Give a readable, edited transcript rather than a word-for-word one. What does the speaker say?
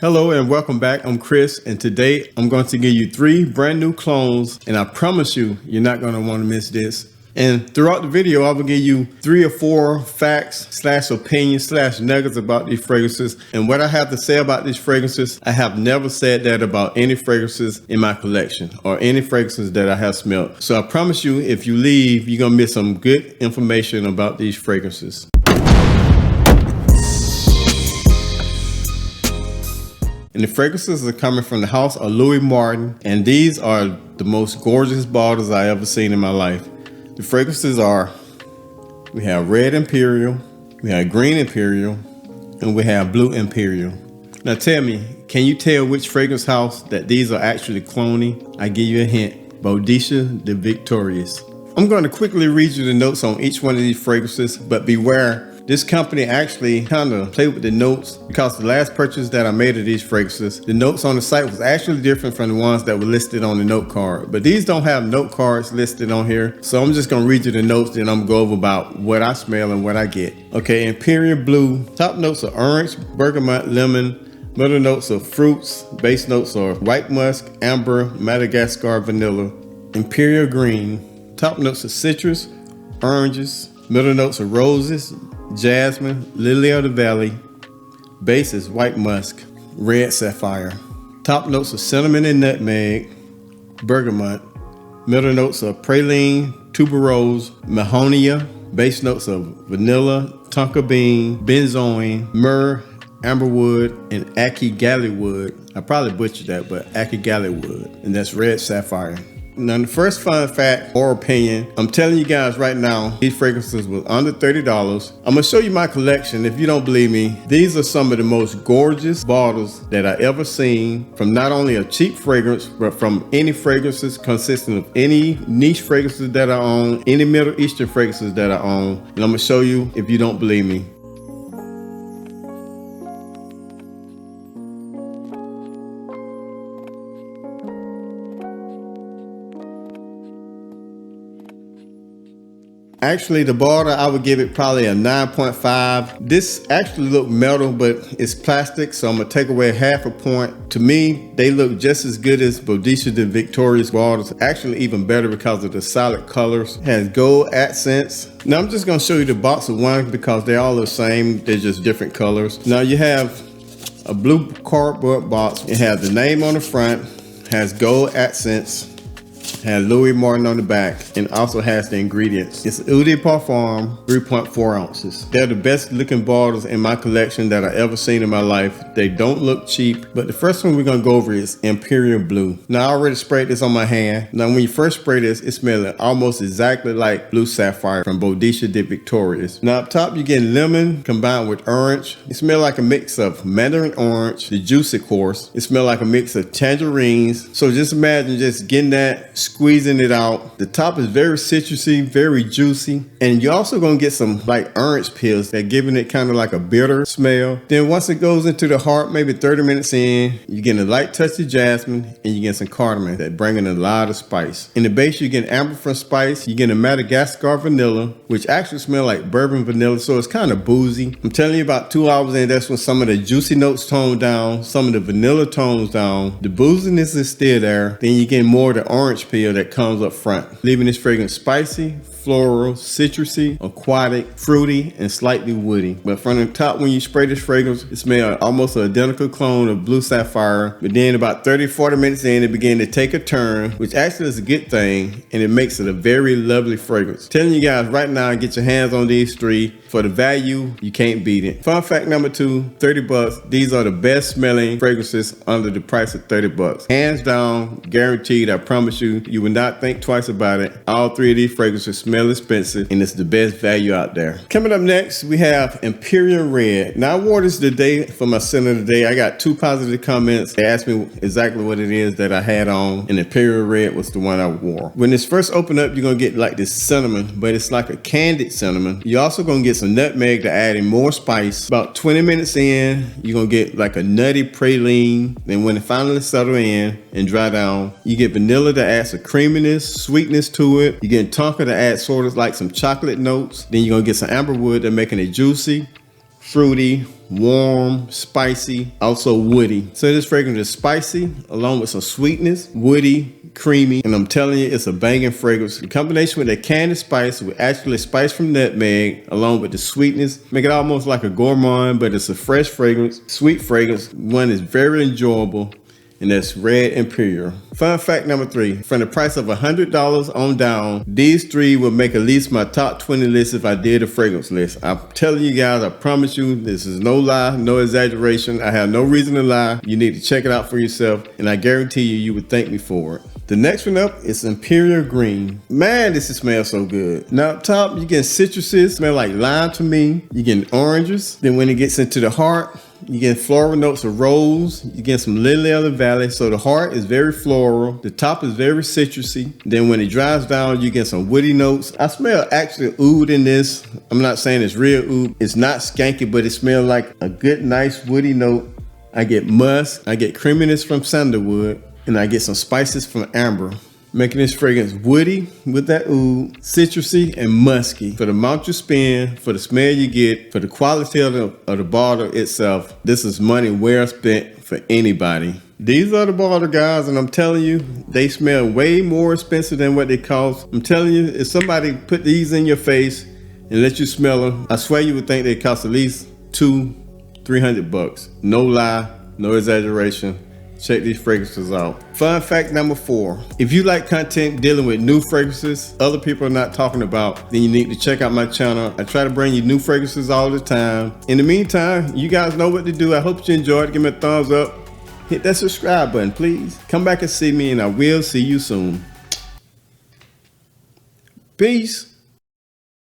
Hello and welcome back. I'm Chris, and today I'm going to give you 3 brand new clones, and I promise you, you're not going to want to miss this. And throughout the video, I will give you 3 or 4 facts / opinions / nuggets about these fragrances. And what I have to say about these fragrances, I have never said that about any fragrances in my collection or any fragrances that I have smelled. So I promise you, if you leave, you're going to miss some good information about these fragrances. And the fragrances are coming from the house of Louis Martin, and these are the most gorgeous bottles I ever seen in my life. The fragrances are, we have Red Imperial, we have Green Imperial, and we have Blue Imperial. Now tell me, can you tell which fragrance house that these are actually cloning? I give you a hint, Boadicea the Victorious. I'm going to quickly read you the notes on each one of these fragrances, but beware. This company actually kind of played with the notes because the last purchase that I made of these fragrances, the notes on the site was actually different from the ones that were listed on the note card. But these don't have note cards listed on here. So I'm just gonna read you the notes, then I'm gonna go over about what I smell and what I get. Okay, Imperial Blue, top notes are orange, bergamot, lemon. Middle notes are fruits. Base notes are white musk, amber, Madagascar, vanilla. Imperial Green, top notes are citrus, oranges. Middle notes are roses, jasmine, lily of the valley. Base is white musk, red sapphire. Top notes are cinnamon and nutmeg, bergamot. Middle notes are praline, tuberose, mahonia. Base notes are vanilla, tonka bean, benzoin, myrrh, amberwood, and ackee wood. I probably butchered that, but ackee wood, and that's red sapphire. Now, the first fun fact or opinion, I'm telling you guys right now, these fragrances was under $30. I'm gonna show you my collection. If you don't believe me, these are some of the most gorgeous bottles that I ever seen from not only a cheap fragrance, but from any fragrances consisting of any niche fragrances that I own, any Middle Eastern fragrances that I own. And I'm gonna show you if you don't believe me. Actually, the bottle, I would give it probably a 9.5. This actually look metal, but it's plastic, so I'm gonna take away half a point. To me, they look just as good as Boadicea the Victorious bottles. Actually, even better because of the solid colors. It has gold accents. Now, I'm just gonna show you the box of one because they're all the same. They're just different colors. Now, you have a blue cardboard box. It has the name on the front, has gold accents, has Louis Martin on the back, and also has the ingredients. It's Eau de Parfum, 3.4 ounces. They're the best looking bottles in my collection that I ever seen in my life. They don't look cheap, but the first one we're gonna go over is Imperial Blue. Now, I already sprayed this on my hand. Now, when you first spray this, it smells almost exactly like Blue Sapphire from Boadicea the Victorious. Now, up top, you get lemon combined with orange. It smells like a mix of mandarin orange, the juice, of course. It smells like a mix of tangerines. So just imagine just getting that, squeezing it out. The top is very citrusy, very juicy, and you're also gonna get some like orange peels that giving it kind of like a bitter smell. Then once it goes into the heart, maybe 30 minutes in, you're getting a light touch of jasmine, and you get some cardamom that bringing a lot of spice. In the base, you get amber from spice. You get a Madagascar vanilla, which actually smell like bourbon vanilla, so it's kind of boozy. I'm telling you, about 2 hours in, that's when some of the juicy notes tone down, some of the vanilla tones down. The booziness is still there. Then you get more of the orange peel that comes up front, leaving this fragrance spicy, floral, citrusy, aquatic, fruity, and slightly woody. But from the top, when you spray this fragrance, it smells almost an identical clone of Blue Sapphire. But then about 30-40 minutes in, it began to take a turn, which actually is a good thing, and it makes it a very lovely fragrance. Telling you guys right now, get your hands on these 3. For the value, you can't beat it. Fun fact number 2, 30 bucks. These are the best smelling fragrances under the price of 30 bucks. Hands down, guaranteed, I promise you, you will not think twice about it. All 3 of these fragrances smell expensive, and it's the best value out there. Coming up next, we have Imperial Red. Now, I wore this today for my scent of the day. I got 2 positive comments. They asked me exactly what it is that I had on, and Imperial Red was the one I wore. When this first opened up, you're gonna get like this cinnamon, but it's like a candied cinnamon. You're also gonna get some nutmeg to add in more spice. About 20 minutes in, you're gonna get like a nutty praline. Then when it finally settles in and dry down, you get vanilla to add some creaminess, sweetness to it. You get tonka to add sort of like some chocolate notes. Then you're gonna get some amberwood to making it juicy, fruity, warm, spicy, also woody. So this fragrance is spicy along with some sweetness, woody, creamy, and I'm telling you, it's a banging fragrance. The combination with that candy spice with actually spice from nutmeg along with the sweetness make it almost like a gourmand, but it's a fresh fragrance, sweet fragrance. One is very enjoyable, and that's Red Imperial. Fun fact number 3, from the price of $100 on down, these 3 will make at least my top 20 list if I did a fragrance list. I'm telling you guys, I promise you, this is no lie, no exaggeration. I have no reason to lie. You need to check it out for yourself, and I guarantee you, you would thank me for it. The next one up is Imperial Green. Man, this smells so good. Now up top, you get citruses, smell like lime to me. You get oranges. Then when it gets into the heart, you get floral notes of rose. You get some lily of the valley. So the heart is very floral. The top is very citrusy. Then when it dries down, you get some woody notes. I smell actually oud in this. I'm not saying it's real oud. It's not skanky, but it smells like a good, nice woody note. I get musk. I get creaminess from sandalwood. And I get some spices from amber, making this fragrance woody with that oud, citrusy and musky. For the amount you spend, for the smell you get, for the quality of the bottle itself, this is money well spent for anybody. These are the bottle, guys, and I'm telling you, they smell way more expensive than what they cost. I'm telling you, if somebody put these in your face and let you smell them, I swear you would think they cost at least $200-300 bucks. No lie, no exaggeration. Check these fragrances out. Fun fact number 4. If you like content dealing with new fragrances other people are not talking about, then you need to check out my channel. I try to bring you new fragrances all the time. In the meantime, you guys know what to do. I hope you enjoyed. Give me a thumbs up. Hit that subscribe button, please. Come back and see me, and I will see you soon. Peace.